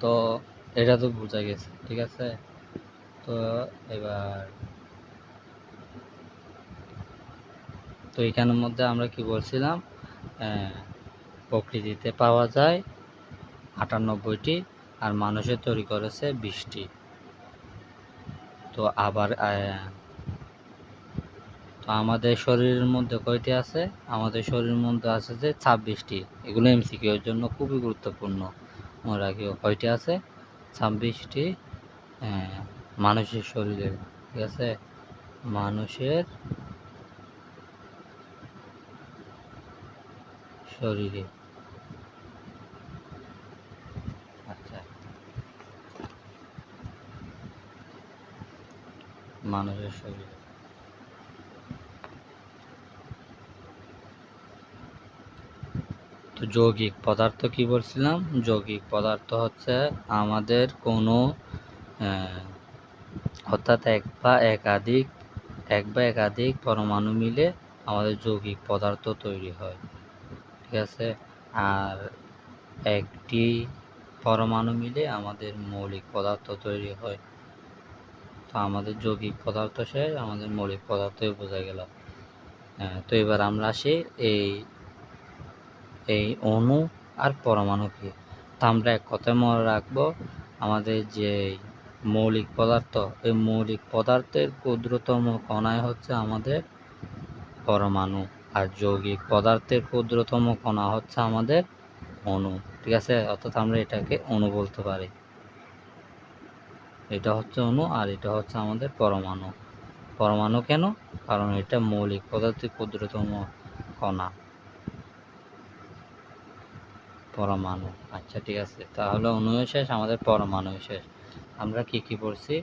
তো এটা তো বোঝা গেছে, ঠিক আছে। তো এবার তো এখানের মধ্যে আমরা কি বলছিলাম, প্রকৃতিতে পাওয়া যায় 98টি আর মানুষের তৈরি করেছে 20টি। তো আবার তো আমাদের শরীরের মধ্যে কয়টি আছে? আমাদের শরীরের মধ্যে আছে যে 26টি। এগুলো এমসিকিউ এর জন্য খুবই গুরুত্বপূর্ণ, মনে রাখিও। কয়টি আছে? 26টি মানুষের শরীরে, ঠিক আছে। মানুষের শরীরে, আচ্ছা, মানুষের শরীরে। তো যৌগিক পদার্থ কি বলছিলাম? যৌগিক পদার্থ হচ্ছে আমাদের কোনো অর্থাৎ এক বা একাধিক পরমাণু মিলে আমাদের যৌগিক পদার্থ তৈরি হয়, ঠিক আছে। আর একটি পরমাণু মিলে আমাদের মৌলিক পদার্থ তৈরি হয়। তো আমাদের যৌগিক পদার্থ শেষ, আমাদের মৌলিক পদার্থই বোঝা গেল। তো এবার আমরা আসি এই অণু আর পরমাণু কি। তো আমরা এক কথায় মনে রাখবো, আমাদের যে মৌলিক পদার্থ, এই মৌলিক পদার্থের ক্ষুদ্রতম কণাই হচ্ছে আমাদের পরমাণু, আর যৌগিক পদার্থের ক্ষুদ্রতম কণা হচ্ছে আমাদের অণু, ঠিক আছে। অর্থাৎ আমরা এটাকে অণু বলতে পারি। এটা হচ্ছে অণু আর এটা হচ্ছে আমাদের পরমাণু। পরমাণু কেন? কারণ এটা মৌলিক পদার্থের ক্ষুদ্রতম কণা, পরমাণু। আচ্ছা, ঠিক আছে। তাহলে অণু শেষ, আমাদের পরমাণু শেষ। আমরা কি কি পড়ছি?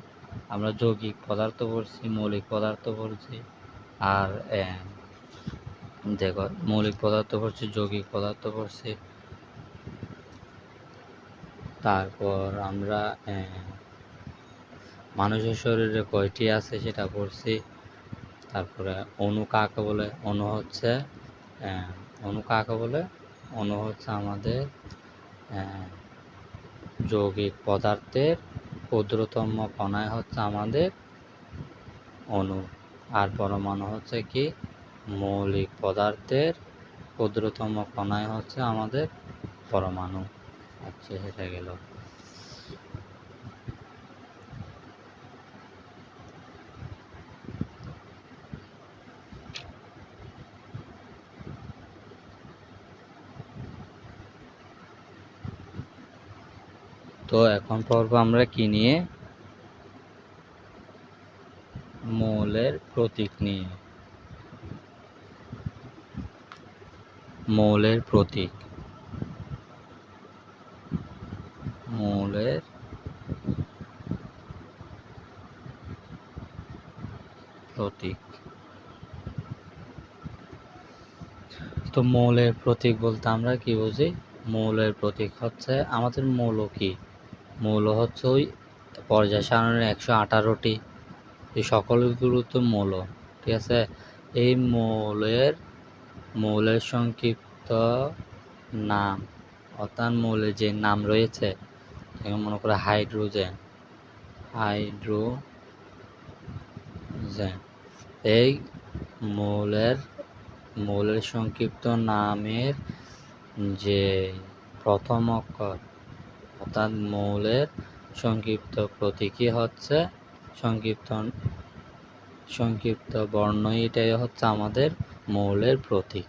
আমরা যৌগিক পদার্থ পড়ছি, মৌলিক পদার্থ পড়ছি, আর দেখো মৌলিক পদার্থ পড়ছি, যৌগিক পদার্থ পড়ছি। তারপর আমরা মানুষের শরীরে কয়টি আছে সেটা পড়ছি। তারপরে অণু কাকে বলে? অণু কাকে বলে? অণু হচ্ছে আমাদের যৌগিক পদার্থের ক্ষুদ্রতম কণাই হচ্ছে আমাদের অণু। আর পরমাণু হচ্ছে কি? মৌলিক পদার্থের ক্ষুদ্রতম কণাই হচ্ছে আমাদের পরমাণু। আচ্ছা, সেটা গেল। তো এখন পড়ব আমরা কি নিয়ে? মৌলের প্রতীক নিয়ে। মৌলের প্রতীক, মৌলের প্রতীক। তো মৌলের প্রতীক বলতে আমরা কি বুঝি? মৌলের প্রতীক হচ্ছে আমাদের মৌল কি? মৌল হচ্ছে ওই পর্যায় সারণীর 118টি, এই সকলগুলো তো মৌল, ঠিক আছে। এই মৌলের সংক্ষিপ্ত নাম, অর্থাৎ মৌলের যে নাম রয়েছে, মনে করো হাইড্রোজেন, এই মৌলের সংক্ষিপ্ত নামের যে প্রথম অক্ষর, অর্থাৎ মৌলের সংক্ষিপ্ত প্রতীকই হচ্ছে সংক্ষিপ্ত বর্ণ, এটাই হচ্ছে আমাদের মৌলের প্রতীক,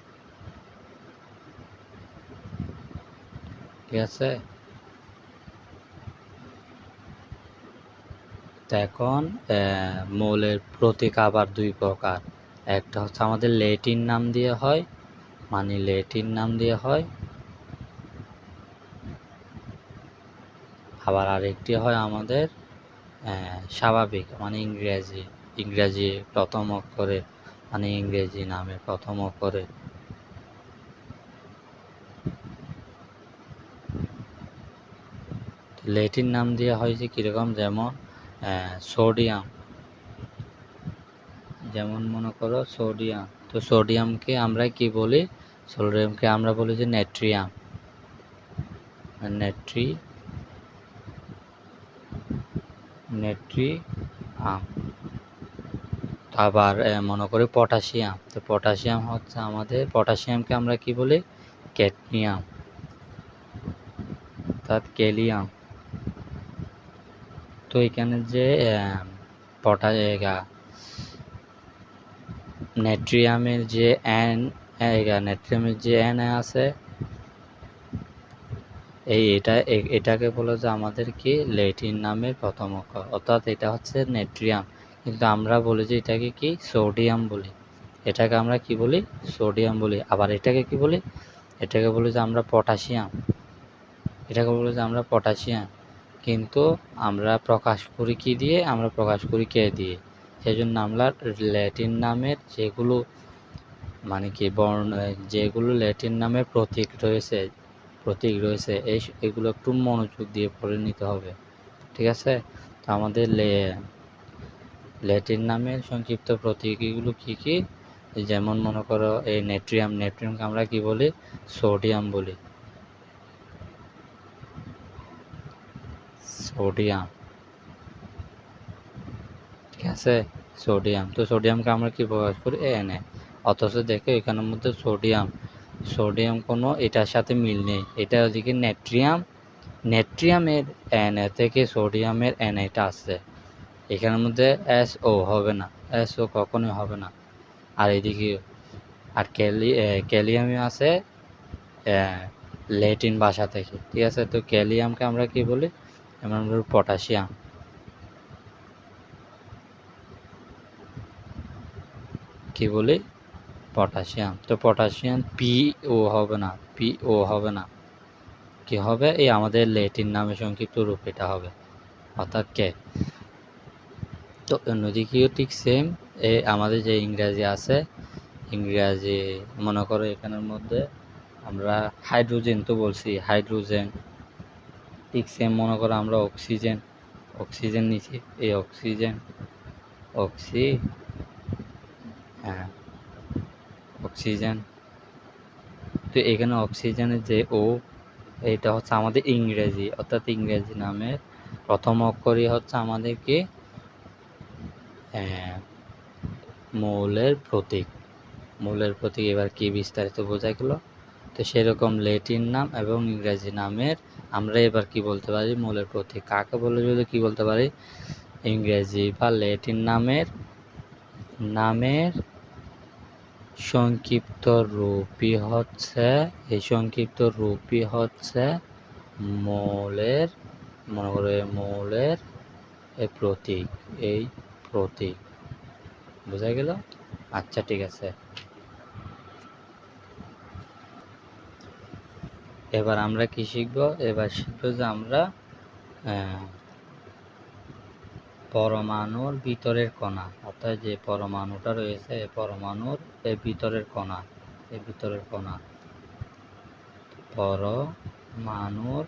ঠিক আছে। তো এখন মৌলের প্রতীক আবার দুই প্রকার। একটা হচ্ছে আমাদের ল্যাটিন নাম দিয়ে হয়, আবার আরেকটি হয় আমাদের স্বাভাবিক, মানে ইংরেজি প্রথম অক্ষরে, মানে ইংরেজি নামে প্রথম অক্ষরে। ল্যাটিন নাম দিয়ে হয় যে কিরকম, যেমন সোডিয়াম, যেমন মনে করো সোডিয়াম। তো সোডিয়ামকে আমরা কি বলি? সোডিয়ামকে আমরা বলি যে নেট্রিয়াম, নেট্রিয়াম। আবার মনে করি পটাশিয়াম, তো পটাশিয়াম হচ্ছে আমাদের, পটাশিয়ামকে আমরা কি বলি? ক্যাডমিয়াম, অর্থাৎ ক্যালিয়াম। তো এখানে যে নেট্রিয়ামের যে নেট্রিয়ামের যে এন আছে, এটাকে বলে যে আমাদের কি ল্যাটিন নামের প্রথম অক্ষর, অর্থাৎ এটা হচ্ছে নেট্রিয়াম। কিন্তু আমরা বলি যে এটাকে কি সোডিয়াম বলি, এটাকে আমরা কি বলি? সোডিয়াম বলি। আবার এটাকে কি বলি? এটাকে বলি যে আমরা পটাশিয়াম, এটাকে বলি যে আমরা পটাশিয়াম। কিন্তু আমরা প্রকাশ করি কি দিয়ে? আমরা প্রকাশ করি কে দিয়ে? সেই জন্য আমরা ল্যাটিন নামের যেগুলো মানে কি যেগুলো ল্যাটিন নামের প্রতীক রয়েছে এগুলো একটু মনোযোগ দিয়ে পড়ে নিতে হবে, ঠিক আছে? তো আমাদের ল্যাটিন নামের সংক্ষিপ্ত প্রতীক এগুলো কী কী? যেমন মনে করো এই নেট্রিয়ামকে আমরা কি বলি? সোডিয়াম বলি, সোডিয়াম, ঠিক আছে? সোডিয়াম, তো সোডিয়ামকে আমরা কি প্রকাশ করি? Na। অথচ দেখো এখানের মধ্যে সোডিয়াম কোনো এটার সাথে মিল নেই, এটা ওদিকে নেট্রিয়ামের Na থেকে সোডিয়ামের Naটা আসছে, এখানের মধ্যে SO হবে না, SO কখনোই হবে না। আর এদিকে আর ক্যালিয়ামে আছে ল্যাটিন ভাষা থেকে, ঠিক আছে? তো ক্যালিয়ামকে আমরা কি বলি? আমরা বলি পটাশিয়াম, কি বলি? পটাশিয়াম। তো পটাশিয়াম পিও হবে না, কি হবে? এই আমাদের ল্যাটিন নামে সংক্ষিপ্ত রূপ এটা হবে, অর্থাৎ কে। তো অন্যদিকেও ঠিক সেম, আমাদের যে ইংরাজি আছে, ইংরাজি মনে করো এখানের মধ্যে আমরা হাইড্রোজেন তো বলছি, হাইড্রোজেন, ঠিক সেম মনে করো আমরা অক্সিজেন নিচ্ছি, এই অক্সি হ্যাঁ অক্সিজেন। তো এখানে অক্সিজেনের যে এটা হচ্ছে আমাদের ইংরেজি, অর্থাৎ ইংরেজি নামের প্রথম অক্ষরই হচ্ছে আমাদের কি মৌলের প্রতীক। এবার কি বিস্তারিত বোঝা গেল? তো সেরকম ল্যাটিন নাম এবং ইংরেজি নামের আমরা এবার কি বলতে পারি? মৌলের প্রতীক কাকে বলে যদি কি বলতে পারি? ইংরেজি বা ল্যাটিন নামের সংক্ষিপ্ত রূপই হচ্ছে মৌলের, মনে করো মৌলের প্রতীক, এই প্রতীক। বোঝা গেল? আচ্ছা, ঠিক আছে। এবার আমরা কি শিখব? এবার শিখবো যে আমরা পরমাণুর ভিতরের কণা, অর্থাৎ যে পরমাণুটা রয়েছে এই পরমাণুর ভিতরের কণা, পরমাণুর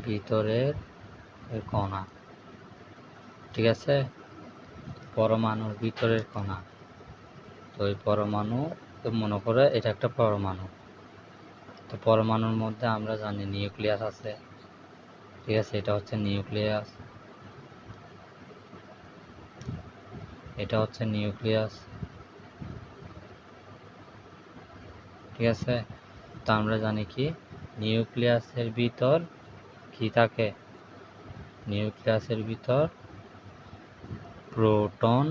ভিতরের কণা, ঠিক আছে? পরমাণুর ভিতরের কণা। তো এই পরমাণু, তো মনে করে এটা একটা পরমাণু। তো পরমাণুর মধ্যে আমরা জানি নিউক্লিয়াস আছে, ঠিক আছে? এটা হচ্ছে নিউক্লিয়াস, ঠিক আছে? তো আমরা জানি কি নিউক্লিয়াসের ভিতর কি থাকে? নিউক্লিয়াসের ভিতর প্রোটন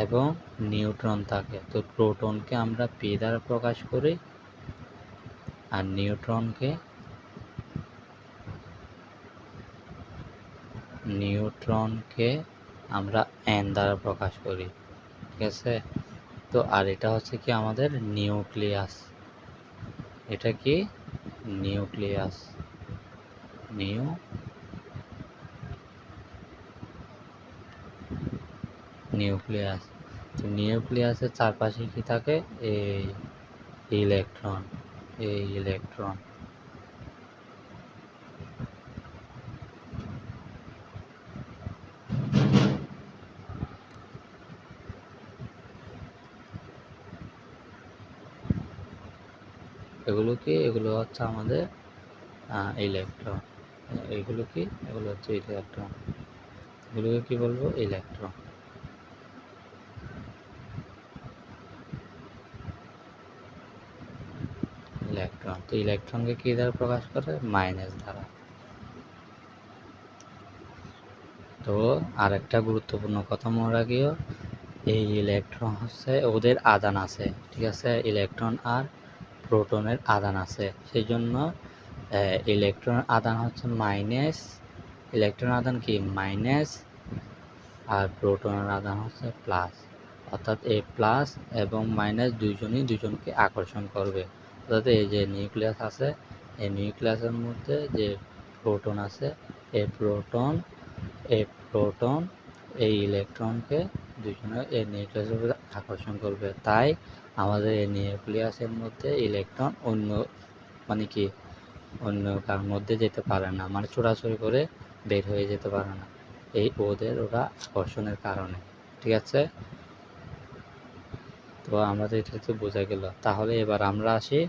এবং নিউট্রন থাকে। তো প্রোটনকে আমরা P দ্বারা প্রকাশ করি, আর নিউট্রনকে আমরা N দ্বারা প্রকাশ করি, ঠিক আছে? তো আর এটা হচ্ছে কি আমাদের নিউক্লিয়াস, এটা কি নিউক্লিয়াস, তো নিউক্লিয়াসের চারপাশে কি থাকে? এই ইলেকট্রন। এগুলো হচ্ছে আমাদের ইলেকট্রন। এগুলো হচ্ছে ইলেকট্রন। এগুলোকে কি বলবো? ইলেকট্রন। তো ইলেকট্রনকে কি দ্বারা প্রকাশ করে? মাইনাস দ্বারা। তো আরেকটা গুরুত্বপূর্ণ কথা মনে রাখিও, এই ইলেকট্রন হচ্ছে ওদের আদান আছে, ঠিক আছে? ইলেকট্রন আর প্রোটনের আদান আছে, সেই জন্য ইলেকট্রন আদান হচ্ছে মাইনাস। ইলেকট্রন আদান কি? মাইনাস। আর প্রোটনের আদান হচ্ছে প্লাস। অর্থাৎ এই প্লাস এবং মাইনাস দুজনকে আকর্ষণ করবে। অর্থাৎ এই যে নিউক্লিয়াস আছে, এই নিউক্লিয়াসের মধ্যে যে প্রোটন আছে, এই প্রোটন এই ইলেকট্রনকে এই নিউক্লিয়াসের উপরে আকর্ষণ করবে। তাই আমাদের এই নিউক্লিয়াসের মধ্যে ইলেকট্রন মানে কি অন্য কার মধ্যে যেতে পারে না, মানে ছোটাছুটি করে বের হয়ে যেতে পারে না, ওরা আকর্ষণের কারণে, ঠিক আছে? তো আমাদের এটা তো বোঝা গেল। তাহলে এবার আমরা আসি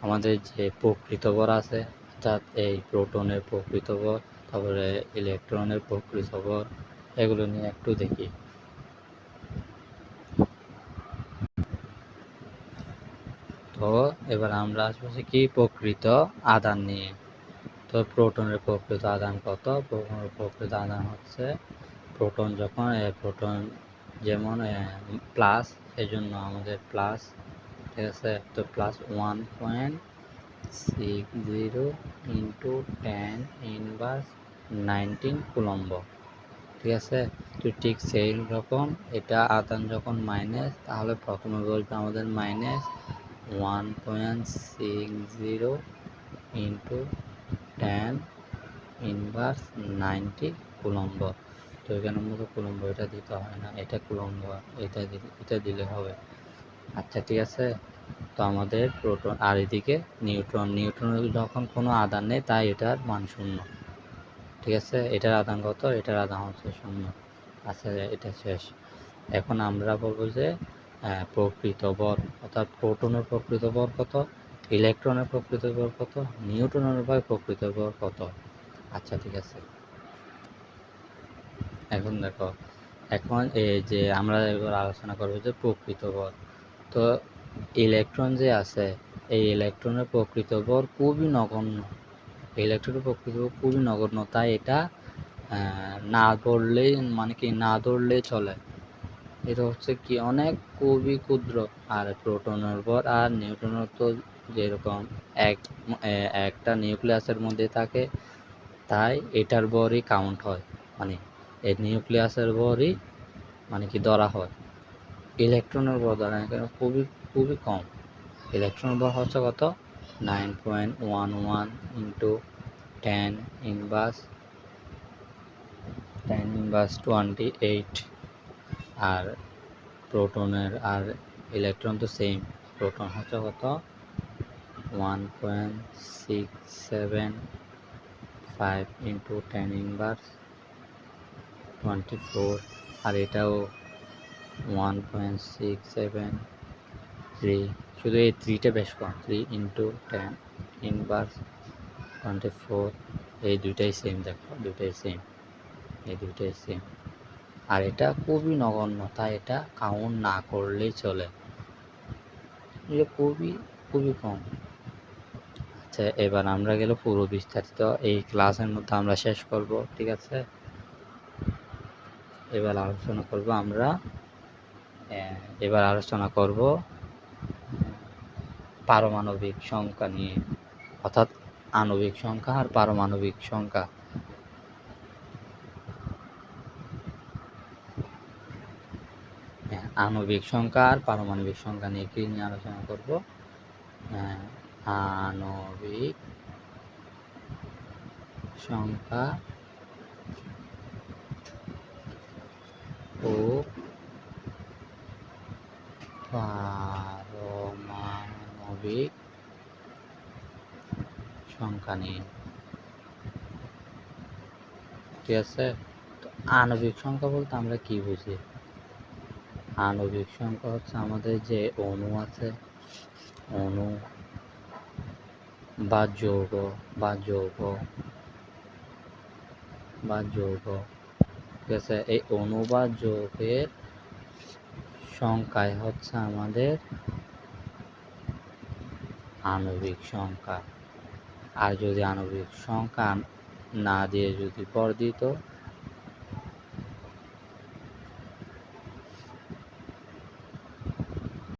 আমাদের যে প্রকৃত ভর আছে, অর্থাৎ এই প্রোটনের প্রকৃত ভর, তারপরে ইলেকট্রনের প্রকৃত ভর, এগুলো নিয়ে একটু দেখি। তো এবার আমরা আসবো কি প্রকৃত আদান নিয়ে। তো প্রোটনের প্রকৃত আদান কত? প্রোটনের প্রকৃত আদান হচ্ছে প্রোটন যেমন প্লাস, এই জন্য আমাদের প্লাস, ঠিক আছে? তো প্লাস 1.60 ইন্টু 10⁻19 কুলম্ব, ঠিক আছে? তো ঠিক সেই রকম এটা আদান যখন মাইনাস, তাহলে প্রথমে বলতে আমাদের মাইনাস 1.60 ইন্টু 10⁻90 কুলম্ব। তো এখানে মতো কুলম্ব এটা দিতে হয় না, এটা কুলম্ব, এটা দিলে হবে। আচ্ছা, ঠিক আছে। তো আমাদের প্রোটন, আর এদিকে নিউট্রনের যখন কোনো আদান নেই, তাই এটার মান 0, ঠিক আছে? এটার আদান কত? এটার আদান হচ্ছে 0। আচ্ছা, এটা শেষ। এখন আমরা বলবো যে প্রকৃত ভর, অর্থাৎ প্রোটনের প্রকৃত ভর কত, ইলেকট্রনের প্রকৃত ভর কত, নিউট্রনের প্রকৃত ভর কত। আচ্ছা, ঠিক আছে। এখন দেখো, এখন এই যে আমরা এবার আলোচনা করবো যে প্রকৃত ভর। তো ইলেকট্রন যে আছে, এই ইলেকট্রনের প্রকৃত ভর খুবই নগণ্য। ইলেকট্রনের প্রকৃত ভর খুবই নগণ্য, তাই এটা না ধরলেই, মানে কি না ধরলেই চলে। এটা হচ্ছে কি অনেক খুবই ক্ষুদ্র। আর প্রোটনের ভর আর নিউট্রনের তো যেরকম একটা নিউক্লিয়াসের মধ্যে থাকে, তাই এটার ভরই কাউন্ট হয়, মানে এই নিউক্লিয়াসের ভরই মানে কি ধরা হয়। ইলেকট্রনের ভর ধরা হয় কেন? খুবই খুবই কম। ইলেকট্রনের ভর হচ্ছে কত? 9.11 ইন্টু 10⁻28। আর প্রোটনের আর ইলেকট্রন তো সেম। প্রোটন হচ্ছে কত? 1.675 ইন্টু 10⁻24। আর এটাও 1.673, শুধু এই 3টা বেশ কম। 3 ইন্টু 10⁻24, এই দুইটাই সেম। দেখো, দুইটাই সেম, এই দুইটাই সেম। আর এটা খুবই নগণ্য, তাই এটা কাউন্ট না করলেই চলে। এটা খুবই খুবই কম। আচ্ছা, এবার আমরা গেল পুরো বিস্তারিত এই ক্লাসের মধ্যে আমরা শেষ করব, ঠিক আছে? এবার আলোচনা করব পারমাণবিক সংখ্যা নিয়ে, অর্থাৎ আণবিক সংখ্যা আর পারমাণবিক সংখ্যা। আণবিক সংখ্যা আর পারমাণবিক সংখ্যা নিয়ে কি নিয়ে আলোচনা করব? আণবিক সংখ্যা ও পারমাণবিক সংখ্যা নিয়ে, ঠিক আছে? তো আণবিক সংখ্যা বলতে আমরা কি বুঝি? আণবিক সংখ্যা হচ্ছে আমাদের যে অণু আছে, অণু বা যৌগ বা যৌগ বা যৌগ, ঠিক আছে। এই অণু বা যৌগের সংখ্যাই হচ্ছে আমাদের আণবিক সংখ্যা। আর যদি আণবিক সংখ্যা না দিয়ে যদি ভর দিত,